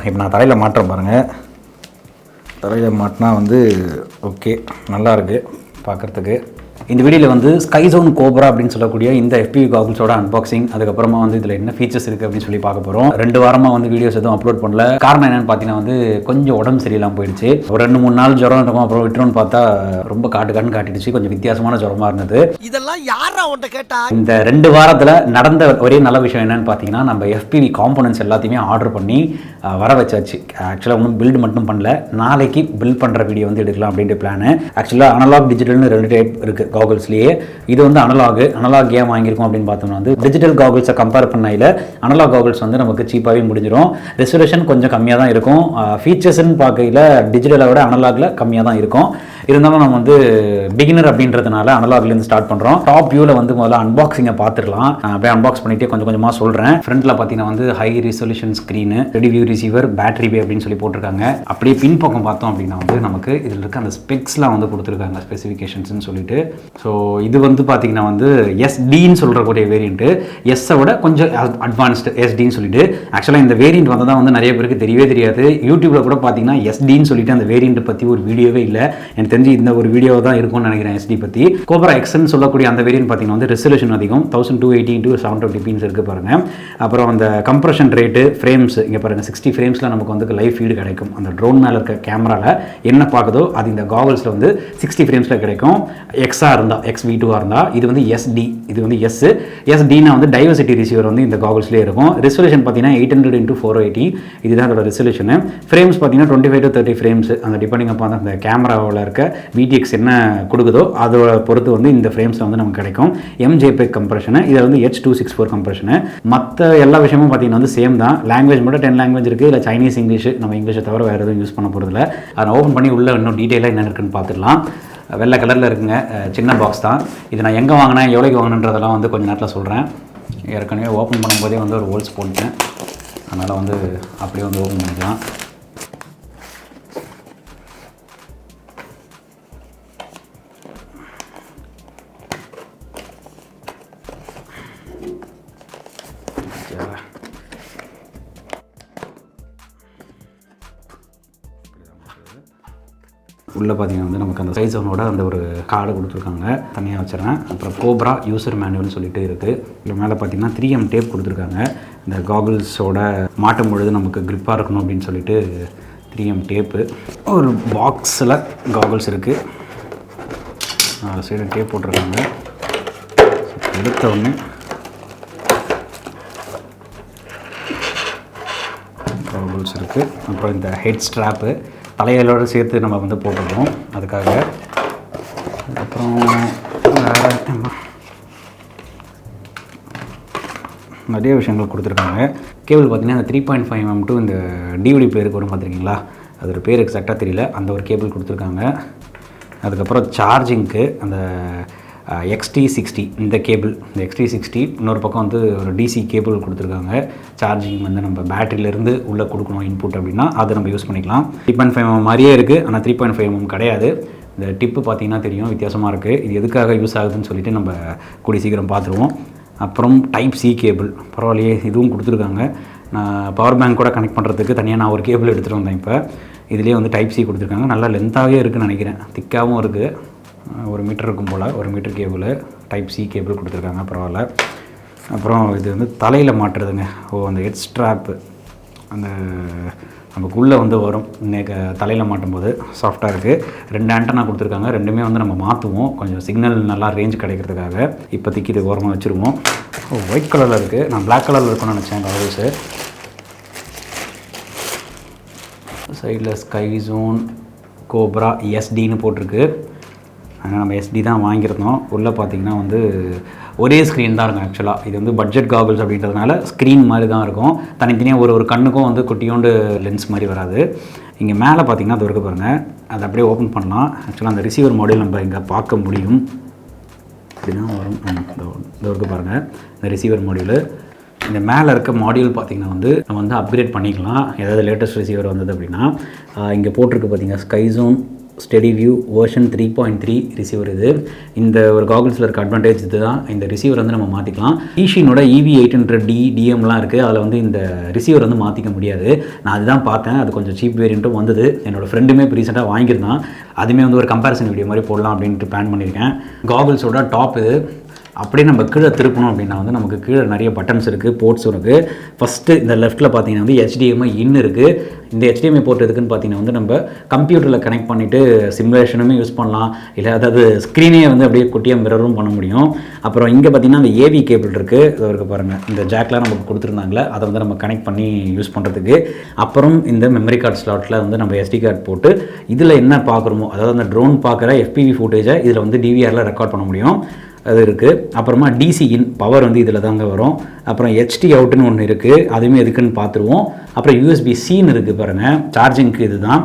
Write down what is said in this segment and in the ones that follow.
இப்போ நான் தலையில் மாட்டுறேன் பாருங்கள். தலையில் மாட்டினா வந்து ஓகே, நல்லாயிருக்கு பார்க்குறதுக்கு. இந்த வீடியோவில் வந்து SkyZone Cobra அப்படின்னு சொல்லக்கூடிய இந்த FPV காகுல்ஸோட அன்பாக்சிங், அதுக்கப்புறமா வந்து இதில் என்ன ஃபீச்சர்ஸ் இருக்குது அப்படின்னு சொல்லி பார்க்க போகிறோம். 2 வாரமாக வந்து வீடியோஸ் எதுவும் அப்லோட் பண்ணல. காரணம் என்னென்னு பார்த்தீங்கன்னா வந்து கொஞ்சம் உடம்பு சரியில்லாமல் போயிடுச்சு. ஒரு 2-3 நாள் ஜுரம் இருக்கும், அப்புறம் விட்டுருன்னு பார்த்தா ரொம்ப காட்டிடுச்சு. கொஞ்சம் வித்தியாசமான ஜுரமாக இருந்தது. இதெல்லாம் யாரா உன்ட்ட கேட்டா? இந்த 2 வாரத்தில் நடந்த ஒரே நல்ல விஷயம் என்னென்னு பார்த்தீங்கன்னா, நம்ம FPV காம்போனன்ட்ஸ் எல்லாத்தையுமே ஆர்டர் பண்ணி வர வச்சாச்சு. ஆக்சுவலாக ஒன்றும் பில்டு மட்டும் பண்ணல, நாளைக்கு பில்ட் பண்ணுற வீடியோ வந்து எடுக்கலாம் அப்படின்ட்டு பிளானு. ஆக்சுவலாக அனலாக் டிஜிட்டல்னு 2 டைப் இருக்குது காகுல்ஸ்லேயே. இது வந்து அனலாக் ஏன் வாங்கியிருக்கோம் அப்படின்னு பார்த்தோம்னா வந்து டிஜிட்டல் காகுல்ஸை கம்பேர் பண்ணையில் அனலாக் காகுல்ஸ் வந்து நமக்கு சீப்பாகவே முடிஞ்சிடும். ரெசல்யூஷன் கொஞ்சம் கம்மியாக தான் இருக்கும். ஃபீச்சர்ஸ்ன்னு பார்க்கையில் டிஜிட்டலை விட அனலாகில் கம்மியாக தான் இருக்கும். இருந்தாலும் நம்ம வந்து பிகினர் அப்படின்றதுனால அனலாக்லேருந்து ஸ்டார்ட் பண்ணுறோம். டாப் வியூவில் வந்து முதல்ல அன்பாக்சிங்கை பார்த்துக்கலாம். அப்படியே அன்பாக்ஸ் பண்ணிகிட்டே கொஞ்சம் கொஞ்சமாக சொல்கிறேன். ஃப்ரண்ட்டில் பார்த்தீங்கன்னா வந்து high resolution screen, ready view receiver, battery bay அப்படின்னு சொல்லி போட்டிருக்காங்க. அப்படியே பின்பக்கம் பார்த்தோம் அப்படின்னா வந்து நமக்கு இதில் இருக்க அந்த ஸ்பெக்ஸ்லாம் வந்து கொடுத்துருக்காங்க, ஸ்பெசிஃபிகேஷன்ஸ்னு சொல்லிட்டு. ஸோ இது வந்து பார்த்தீங்கன்னா வந்து எஸ்டின்னு சொல்கிறக்கூடிய வேரியண்ட்டு, எஸ்ஸை விட கொஞ்சம் அட்வான்ஸ்டு எஸ்டின்னு சொல்லிட்டு. ஆக்சுவலாக இந்த வேரியண்ட் வந்து தான் வந்து நிறைய பேருக்கு தெரியவே தெரியாது. யூடியூப்பில் கூட பார்த்தீங்கன்னா எஸ்டின்னு சொல்லிட்டு அந்த வேரியண்ட் பற்றி ஒரு வீடியோவே இல்லை. எனக்கு தெரிஞ்சு இந்த ஒரு வீடியோ தான் இருக்கும்னு நினைக்கிறேன் எஸ்டி பற்றி. கோப்ரா எக்ஸ்ன்னு சொல்லக்கூடிய அந்த வேரியண்ட் பார்த்தீங்கன்னா வந்து ரெசல்யூஷன் அதிகம், 1280x720 pins இருக்குது பாருங்கள். அப்புறம் அந்த கம்ப்ரஷன் ரேட்டு, ஃப்ரேம்ஸ் இங்கே பாருங்கள், 60 ஃப்ரேம்ஸில் நமக்கு வந்து லைவ் ஃபீடு கிடைக்கும். அந்த ட்ரோன் மேலே இருக்க கேமராவில் என்ன பார்க்குதோ அது இந்த காகல்ஸில் வந்து 60 ஃப்ரேம்ஸில் கிடைக்கும். எக்ஸாக இருந்தால், XV2ஆக இருந்தால். இது வந்து எஸ்டி, இது வந்து எஸ்டினா வந்து டைவர்சிட்டி ரிசீவர் வந்து இந்த காகல்ஸ்லேயே இருக்கும். ரெசல்யூஷன் பார்த்தீங்கன்னா 800x480, இதுதான் அதோட ரெசல்யூஷனு. ஃப்ரேம்ஸ் பார்த்தீங்கன்னா 25 to 30 ஃப்ரேம்ஸ், அந்த டிபெண்டிங் அப்போ அந்த கேமராவில் இருக்க VTX என்ன கொடுக்குதோ அதோட பொறுத்து வந்து இந்த ஃப்ரேம்ஸில் வந்து நமக்கு கிடைக்கும். MJPEG கம்ப்ரெஷனு, இதில் வந்து H.264 கம்ப்ரெஷனு. மற்ற எல்லா விஷயமும் பார்த்தீங்கன்னா வந்து சேம் தான். லாங்குவேஜ் மட்டும் 10 லாங்குவேஜ் இருக்குது. இல்லை சைனீஸ், இங்கிலீஷ், நம்ம இங்கிலீஷை தவிர வேறு எதுவும் யூஸ் பண்ண போகிறதில்ல. அதை ஓப்பன் பண்ணி உள்ளே இன்னும் டீட்டெயிலாக என்ன இருக்குன்னு பார்த்துடலாம். வெள்ளை கலரில் இருக்குங்க, சின்ன பாக்ஸ் தான். இது நான் எங்கே வாங்கினேன், எவ்வளோக்கு வாங்கினன்றதெல்லாம் வந்து கொஞ்சம் நேரத்தில் சொல்கிறேன். ஏற்கனவே ஓப்பன் பண்ணும்போதே வந்து ஒரு ஹோல்ஸ் போட்டேன், அதனால் வந்து அப்படியே வந்து ஓப்பன் பண்ணிக்கலாம். உள்ளே பார்த்தீங்கன்னா வந்து நமக்கு அந்த SkyZoneோட அந்த ஒரு கார்டு கொடுத்துருக்காங்க, தனியாக வச்சுறேன். அப்புறம் கோப்ரா யூசர் மேனுவல்னு சொல்லிட்டு இருக்குது. இதில் மேலே பார்த்தீங்கன்னா 3M டேப் கொடுத்துருக்காங்க. இந்த காகுல்ஸோட மாட்டும் பொழுது நமக்கு க்ரிப்பாக இருக்கணும் அப்படின்னு சொல்லிட்டு 3M டேப்பு. ஒரு பாக்ஸில் காகுல்ஸ் இருக்குது, சைடு டேப் போட்டிருக்காங்க. எடுத்த உடனே காகுல்ஸ் இருக்குது. அப்புறம் இந்த ஹெட் ஸ்ட்ராப்பு தலைகளோடு சேர்த்து நம்ம வந்து போட்டுருக்கோம் அதுக்காக. அப்புறம் நிறைய விஷயங்கள் கொடுத்துருக்காங்க. கேபிள் பார்த்திங்கன்னா அந்த 3.5mm to இந்த DVD பிளேயருக்கு வரும் பார்த்துருக்கீங்களா, அதோட பேர் எக்ஸாக்டாக தெரியல, அந்த ஒரு கேபிள் கொடுத்துருக்காங்க. அதுக்கப்புறம் சார்ஜிங்க்கு அந்த XT60 இந்த கேபிள், இந்த XT60. இன்னொரு பக்கம் வந்து ஒரு DC கேபிள் கொடுத்துருக்காங்க. சார்ஜிங் வந்து நம்ம பேட்டரியிலேருந்து உள்ளே கொடுக்கணும் இன்புட் அப்படின்னா அதை நம்ம யூஸ் பண்ணிக்கலாம். 3.5mm மாதிரியே இருக்குது, ஆனால் 3.5mm கிடையாது. இந்த டிப்பு பார்த்திங்கன்னா தெரியும், வித்தியாசமாக இருக்குது. இது எதுக்காக யூஸ் ஆகுதுன்னு சொல்லிட்டு நம்ம கூடிய சீக்கிரம் பார்த்துருவோம். அப்புறம் Type C கேபிள், பரவாயில்லையே இதுவும் கொடுத்துருக்காங்க. நான் பவர் பேங்க் கூட கனெக்ட் பண்ணுறதுக்கு தனியாக நான் ஒரு கேபிள் எடுத்துகிட்டு வந்தேன். இப்போ இதுலேயே வந்து Type C கொடுத்துருக்காங்க. நல்லா லென்த்தாகவே இருக்குதுன்னு நினைக்கிறேன், திக்காகவும் இருக்குது. 1 மீட்டர் இருக்கும் போல், 1 metre cable, Type C cable கொடுத்துருக்காங்க, பரவாயில்ல. அப்புறம் இது வந்து தலையில் மாட்டுறதுங்க. அந்த ஹெட் ஸ்ட்ராப்பு அந்த நமக்குள்ளே வந்து வரும், தலையில் மாட்டும்போது சாஃப்டாக இருக்குது. 2 ஆண்டனா கொடுத்துருக்காங்க, ரெண்டுமே வந்து நம்ம மாற்றுவோம் கொஞ்சம் சிக்னல் நல்லா ரேஞ்ச் கிடைக்கிறதுக்காக. இப்போதைக்கு இது ஓரமாக வச்சுருவோம். ஒயிட் கலரில் இருக்குது, நான் பிளாக் கலரில் இருக்குன்னு நினச்சேன் காகுல்ஸு. சைடில் SkyZone Cobra SDன்னு போட்டிருக்கு. ஆனால் நம்ம SD தான் வாங்கியிருந்தோம். உள்ளே பார்த்திங்கன்னா வந்து ஒரே ஸ்க்ரீன் தான் இருக்கும். ஆக்சுவலாக இது வந்து பட்ஜெட் காகுல்ஸ் அப்படின்றதுனால ஸ்க்ரீன் மாதிரி தான் இருக்கும். தனித்தனியாக ஒரு கண்ணுக்கும் வந்து குட்டியோண்டு லென்ஸ் மாதிரி வராது. இங்கே மேலே பார்த்திங்கன்னா அது இருக்க பாருங்கள், அதை அப்படியே ஓப்பன் பண்ணலாம். ஆக்சுவலாக அந்த ரிசீவர் மாடியூல் நம்ம இங்கே பார்க்க முடியும், அப்படி தான் வரும். இந்த இருக்க பாருங்கள், இந்த ரிசீவர் மாடியூலு. இந்த மேலே இருக்க மாடியூல் பார்த்திங்கன்னா வந்து நம்ம வந்து அப்கிரேட் பண்ணிக்கலாம். ஏதாவது லேட்டஸ்ட் ரிசீவர் வந்தது அப்படின்னா. இங்கே போட்டிருக்கு பார்த்திங்கன்னா SkyZone steady view version 3.3 receiver இது. இந்த ஒரு காகுல்ஸில் இருக்க அட்வான்டேஜ் இது தான். இந்த ரிசீவர் வந்து நம்ம மாற்றிக்கலாம். ஈஷினோட EV800D டிஎம்லாம் இருக்குது. அதில் வந்து இந்த ரிசீவர் வந்து மாற்றிக்க முடியாது. நான் அதுதான் பார்த்தேன். அது கொஞ்சம் சீப் வேரியண்ட்டும் வந்தது. என்னோடய ஃப்ரெண்டுமே இப்போ ரீசெண்டாக வாங்கியிருந்தான். அதுவுமே வந்து ஒரு கம்பேரிசன் வீடியோ மாதிரி போடலாம் அப்படின்ட்டு பிளான் பண்ணியிருக்கேன். காகுல்ஸோட டாப் இது. அப்படியே நம்ம கீழே திருப்பணும் அப்படின்னா வந்து நமக்கு கீழே நிறைய பட்டன்ஸ் இருக்குது, போர்ட்ஸும் இருக்குது. ஃபஸ்ட்டு இந்த லெஃப்ட்டில் பார்த்தீங்கன்னா வந்து HDMI இன் இருக்குது. இந்த HDMI போர்ட் எதுக்குன்னு பார்த்தீங்கன்னா வந்து நம்ம கம்ப்யூட்டரில் கனெக்ட் பண்ணிவிட்டு சிமுலேஷனுமே யூஸ் பண்ணலாம். இல்லை அதாவது ஸ்க்ரீனே வந்து அப்படியே குட்டியாக மிரரும் பண்ண முடியும். அப்புறம் இங்கே பார்த்தீங்கன்னா அந்த AV கேபிள் இருக்குது. இது இருக்குது பாருங்கள். இந்த ஜாக்லாம் நமக்கு கொடுத்துருந்தாங்களே, அதை வந்து நம்ம கனெக்ட் பண்ணி யூஸ் பண்ணுறதுக்கு. அப்புறம் இந்த மெமரி கார்டு ஸ்லாட்டில் வந்து நம்ம SD கார்டு போட்டு இதில் என்ன பார்க்குறோமோ, அதாவது அந்த ட்ரோன் பார்க்குற FPV ஃபுட்டேஜை இதில் வந்து DVRல ரெக்கார்ட் பண்ண முடியும். அது இருக்குது. அப்புறமா DC இன் பவர் வந்து இதில் தாங்க வரும். அப்புறம் HT அவுட்டுன்னு ஒன்று இருக்குது. அதுவுமே எதுக்குன்னு பார்த்துருவோம். அப்புறம் USB-Cன்னு இருக்குது பாருங்கள், சார்ஜிங்க்கு. இது தான்.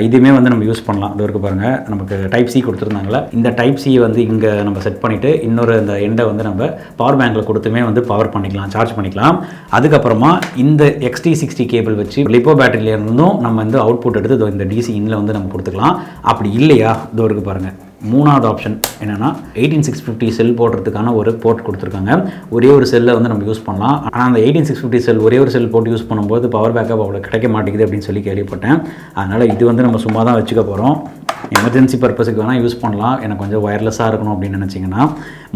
இதுவுமே வந்து நம்ம யூஸ் பண்ணலாம். இது இருக்குது பாருங்கள், நமக்கு Type-C கொடுத்துருந்தாங்களே, இந்த Type-C வந்து இங்கே நம்ம செட் பண்ணிவிட்டு இன்னொரு இந்த எண்டை வந்து நம்ம பவர் பேங்கில் கொடுத்துமே வந்து பவர் பண்ணிக்கலாம், சார்ஜ் பண்ணிக்கலாம். அதுக்கப்புறமா இந்த XT60 கேபிள் வச்சு லிப்போ பேட்டரியிலேருந்தும் நம்ம வந்து அவுட்புட் எடுத்து இந்த DC இன்னில் வந்து நம்ம கொடுத்துக்கலாம். அப்படி இல்லையா, இது இருக்குது பாருங்கள், மூணாவது ஆப்ஷன் என்னென்னா 18650 செல் போடுறதுக்கான ஒரு போர்ட் கொடுத்துருக்காங்க. ஒரே ஒரு செல்லை வந்து நம்ம யூஸ் பண்ணலாம். ஆனால் அந்த 18650 செல் ஒரே ஒரு செல் போட்டு யூஸ் பண்ணும்போது பவர் பேக்கப் அவ்வளோ கிடைக்க மாட்டேங்குது அப்படின்னு சொல்லி கேள்விப்பட்டேன். அதனால் இது வந்து நம்ம சும்மா தான் வச்சுக்க போகிறோம். எமர்ஜென்சி பர்பஸுக்கு வேணால் யூஸ் பண்ணலாம். எனக்கு கொஞ்சம் ஒயர்லெஸ்ஸாக இருக்கணும் அப்படின்னு நினச்சிங்கன்னா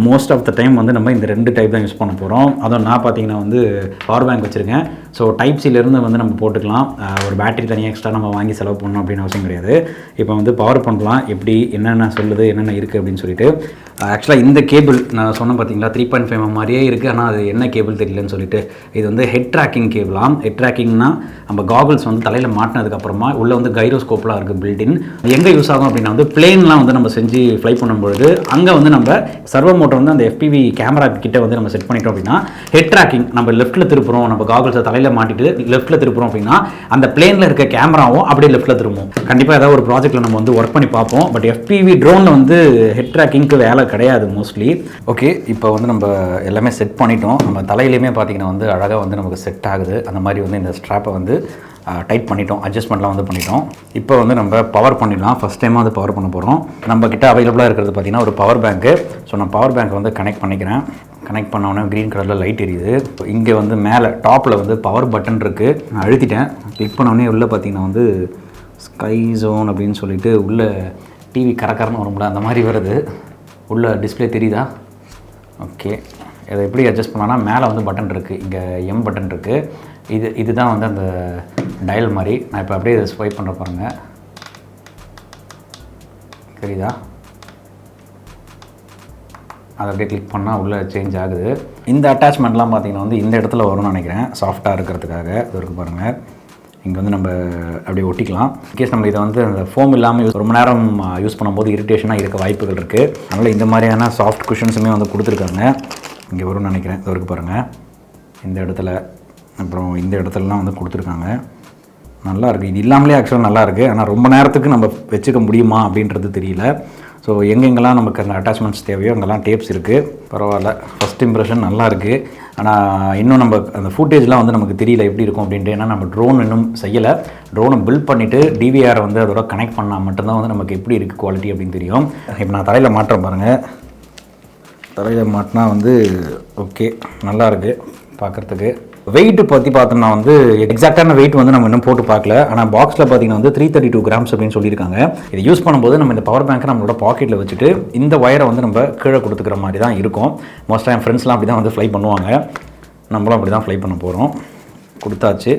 மோஸ்ட் ஆஃப் த டைம் வந்து நம்ம இந்த 2 டைப் தான் யூஸ் பண்ண போகிறோம். அதுவும் நான் பார்த்தீங்கன்னா வந்து பவர் பேங்க் வச்சுருக்கேன். ஸோ Type-Cலேருந்து வந்து நம்ம போட்டுக்கலாம். ஒரு பேட்டரி தனியாக எக்ஸ்ட்ரா நம்ம வாங்கி செலவு பண்ணணும் அப்படின்னு அவசியம் கிடையாது. இப்போ வந்து பவர் பண்ணலாம். எப்படி என்னென்ன சொல்லுது, என்னென்ன இருக்குது அப்படின்னு சொல்லிட்டு. ஆக்சுவலாக இந்த கேபிள் நான் சொன்னேன் பார்த்தீங்களா, 3.5 மாதிரியே இருக்குது. ஆனால் அது என்ன கேபிள் தெரியலன்னு சொல்லிட்டு. இது வந்து ஹெட் ட்ராக்கிங் கேபிளாம். ஹெட் ட்ராக்கிங்னா நம்ம காகுல்ஸ் வந்து தலையில் மாட்டினதுக்கப்புறமா உள்ளே வந்து கைரோஸ்கோப்லாம் இருக்குது பில்டின். எங்கே யூஸ் ஆகும் அப்படின்னா வந்து பிளேன்லாம் வந்து நம்ம செஞ்சு ஃப்ளை பண்ணும்பொழுது அங்கே வந்து நம்ம சர்வோ மோட்டர் வந்து அந்த FPV கேமரா கிட்ட வந்து நம்ம செட் பண்ணிட்டோம் அப்படின்னா ஹெட் ட்ராக்கிங் நம்ம லெஃப்ட்டில் திருப்புறோம், நம்ம காகுல்ஸை தலையில் மாட்டிட்டு லெஃப்ட்டில் திருப்புறோம் அப்படின்னா அந்த பிளேனில் இருக்க கேமராவும் அப்படியே லெஃப்ட்டில் திரும்பும். கண்டிப்பாக ஏதாவது ஒரு ப்ராஜெக்ட்டில் நம்ம வந்து ஒர்க் பண்ணி பார்ப்போம். பட் FPV ட்ரோனில் வந்து ஹெட் ட்ராக்கிங்க்கு வேலை கிடையாது மோஸ்ட்லி. ஓகே, இப்போ வந்து நம்ம எல்லாமே செட் பண்ணிட்டோம். நம்ம தலையிலையுமே பார்த்தீங்கன்னா வந்து அழகாக வந்து நமக்கு செட் ஆகுது. அந்த மாதிரி வந்து இந்த ஸ்ட்ராப்பை வந்து டைட் பண்ணிட்டோம், அட்ஜஸ்ட்மெண்ட்லாம் வந்து பண்ணிட்டோம். இப்போ வந்து நம்ம பவர் பண்ணிடலாம். ஃபஸ்ட் டைமாக வந்து பவர் பண்ண போகிறோம். நம்ம கிட்ட அவைலபிளாக இருக்கிறது பார்த்தீங்கன்னா ஒரு பவர் பேங்க்கு. ஸோ நான் பவர் பேங்க் வந்து கனெக்ட் பண்ணிக்கிறேன். கனெக்ட் பண்ணோன்னே க்ரீன் கலரில் லைட் எரியுது. இங்கே வந்து மேலே டாப்பில் வந்து பவர் பட்டன் இருக்குது. நான் அழுத்திட்டேன். கிளிக் பண்ணோடனே உள்ளே பார்த்தீங்கன்னா வந்து SkyZone அப்படின்னு சொல்லிட்டு உள்ளே டிவி கரக்கரன்னு வரும்ல, அந்த மாதிரி வருது. உள்ள டிஸ்பிளே தெரியுதா? ஓகே, இதை எப்படி அட்ஜஸ்ட் பண்ணலான்னா மேலே வந்து பட்டன் இருக்குது. இங்கே M பட்டன் இருக்குது. இதுதான் வந்து அந்த டயல் மாதிரி. நான் இப்போ அப்படியே இதை ஸ்வைப் பண்ணுற பாருங்க, தெரியுதா? அதை அப்படியே கிளிக் பண்ணால் உள்ளே சேஞ்ச் ஆகுது. இந்த அட்டாச்மெண்ட்லாம் பார்த்திங்கன்னா வந்து இந்த இடத்துல வரும்னு நினைக்கிறேன், சாஃப்டாக இருக்கிறதுக்காக. இது இருக்குது பாருங்கள். இங்கே வந்து நம்ம அப்படியே ஒட்டிக்கலாம். இன்கேஸ் நம்ம இதை வந்து அந்த ஃபோம் இல்லாமல் ரொம்ப நேரம் யூஸ் பண்ணும்போது இரிட்டேஷனாக இருக்க வாய்ப்புகள் இருக்குது. அதனால் இந்த மாதிரியான சாஃப்ட் குஷன்ஸுமே வந்து கொடுத்துருக்காங்க. இங்கே வரும்னு நினைக்கிறேன். இது இருக்குது பாருங்கள், இந்த இடத்துல, அப்புறம் இந்த இடத்துலலாம் வந்து கொடுத்துருக்காங்க. நல்லா இருக்குது. இது இல்லாமலே ஆக்சுவலாக நல்லா இருக்குது. ஆனால் ரொம்ப நேரத்துக்கு நம்ம வச்சுக்க முடியுமா அப்படின்றது தெரியல. ஸோ எங்கெங்கெல்லாம் நமக்கு அந்த அட்டாச்மெண்ட்ஸ் தேவையோ அங்கெல்லாம் டேப்ஸ் இருக்குது. பரவாயில்ல, ஃபஸ்ட் இம்ப்ரெஷன் நல்லா இருக்குது. ஆனால் இன்னும் நம்ம அந்த ஃபுட்டேஜ்லாம் வந்து நமக்கு தெரியல எப்படி இருக்கும் அப்படின்ட்டு. ஏன்னா நம்ம ட்ரோன் இன்னும் செய்யலை. ட்ரோனை பில்ட் பண்ணிவிட்டு DVR வந்து அதோட கனெக்ட் பண்ணால் மட்டும்தான் வந்து நமக்கு எப்படி இருக்குது குவாலிட்டி அப்படின்னு தெரியும். இப்போ நான் தலையில் மாட்டுறேன் பாருங்கள். தலையில் மாட்டினா வந்து ஓகே, நல்லா இருக்குது பார்க்குறதுக்கு. வெயிட்டு பற்றி பார்த்தோம்னா வந்து எக்ஸாக்டான வெயிட் வந்து நம்ம இன்னும் போட்டு பார்க்கல. ஆனால் பாக்ஸில் பார்த்தீங்கன்னா வந்து 332 கிராம்ஸ் அப்படின்னு சொல்லியிருக்காங்க. இதை யூஸ் பண்ணும்போது நம்ம இந்த பவர் பேங்க்கை நம்மளோட பாக்கெட்டில் வச்சுட்டு இந்த ஒயரை வந்து நம்ம கீழே கொடுத்துக்கிற மாதிரி தான் இருக்கும். மோஸ்ட்டாக என் ஃப்ரெண்ட்ஸ்லாம் அப்படி தான் வந்து ஃப்ளை பண்ணுவாங்க. நம்மளும் அப்படி தான் ஃப்ளை பண்ண போகிறோம். கொடுத்தாச்சு,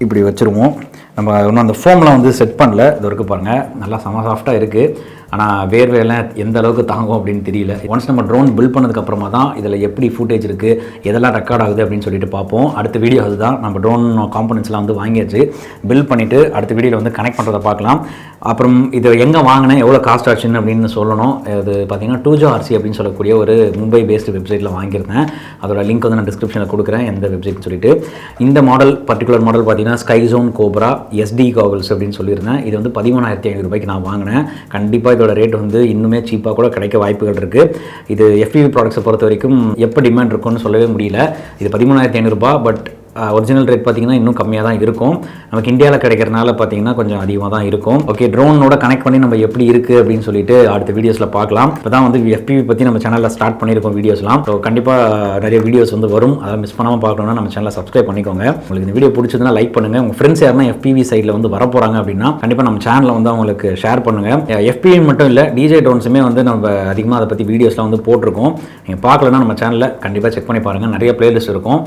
இப்படி வச்சுருவோம். நம்ம இன்னும் அந்த ஃபோம்லாம் வந்து செட் பண்ணல. இது வரைக்கும் பாருங்கள், நல்லா செம சாஃப்டாக இருக்குது. ஆனால் வேர்வையெல்லாம் எந்த அளவுக்கு தாங்கும் அப்படின்னு தெரியல. ஒன்ஸ் நம்ம ட்ரோன் பில்ட் பண்ணதுக்கப்புறமா தான் இதில் எப்படி ஃபுட்டேஜ் இருக்குது, எதெல்லாம் ரெக்கார்ட் ஆகுது அப்படின்னு சொல்லிட்டு பார்ப்போம். அடுத்த வீடியோ அதுதான். நம்ம ட்ரோன் காம்பனன்ட்ஸ்லாம் வந்து வாங்கியாச்சு. பில்ட் பண்ணிவிட்டு அடுத்த வீடியோவில் வந்து கனெக்ட் பண்ணுறதை பார்க்கலாம். அப்புறம் இது எங்கே வாங்கினேன், எவ்வளோ காஸ்ட் ஆச்சுன்னு அப்படின்னு சொல்லணும். அது பார்த்தீங்கன்னா 2JRC அப்படின்னு சொல்லக்கூடிய ஒரு மும்பை பேஸ்டு வெப்சைட்டில் வாங்கியிருந்தேன். அதோட லிங்க் வந்து நான் டிஸ்கிரிப்ஷனில் கொடுக்குறேன், எந்த வெப்சைட்னு சொல்லிட்டு. இந்த மாடல் பர்டிகுலர் மாடல் பார்த்தீங்கன்னா SkyZone Cobra SD காகுல்ஸ் அப்படின்னு சொல்லியிருந்தேன். இது வந்து 13,500 ரூபாய்க்கு நான் வாங்கினேன். கண்டிப்பாக இதோட ரேட் வந்து இன்னுமே சீப்பாக கூட கிடைக்க வாய்ப்புகள் இருக்குது. இது FPV ப்ராடக்ட்ஸை பொறுத்த வரைக்கும் எப்போ டிமாண்ட் இருக்குன்னு சொல்லவே முடியல. இது 13,500 ரூபாய். பட் ஒரிஜினல் ரேட் பார்த்தீங்கன்னா இன்னும் கம்மியாக தான் இருக்கும். நமக்கு இந்தியாவில் கிடைக்கிறனால பார்த்தீங்கன்னா கொஞ்சம் அதிகமாக தான் இருக்கும். ஓகே, ட்ரோனோட கனெக்ட் பண்ணி நம்ம எப்படி இருக்குது அப்படின்னு சொல்லிட்டு அடுத்த வீடியோஸில் பார்க்கலாம். இப்போ தான் வந்து FPV பற்றி நம்ம சேனலில் ஸ்டார்ட் பண்ணியிருக்கோம் வீடியோஸ்லாம். ஸோ கண்டிப்பாக நிறைய வீடியோஸ் வந்து வரும். அதை மிஸ் பண்ணாமல் பார்க்கணும்னா நம்ம சேனலை சப்ஸ்கிரைப் பண்ணிக்கோங்க. உங்களுக்கு இந்த வீடியோ பிடிச்சதுன்னா லைக் பண்ணுங்கள். உங்கள் ஃப்ரெண்ட்ஸ் யாருன்னா FPV சைடில் வந்து வர போகிறாங்க அப்படின்னா கண்டிப்பாக நம்ம சேனலை வந்து அவங்களுக்கு ஷேர் பண்ணுங்கள். FPV மட்டும் இல்லை, DJ ட்ரோன்ஸுமே வந்து நம்ம அதிகமாக அதை பற்றி வீடியோஸ்லாம் வந்து போட்டிருக்கோம். நீங்கள் பார்க்கலன்னா நம்ம சேனலில் கண்டிப்பாக செக் பண்ணி பாருங்கள். நிறைய பிளேலிஸ்ட் இருக்கும்.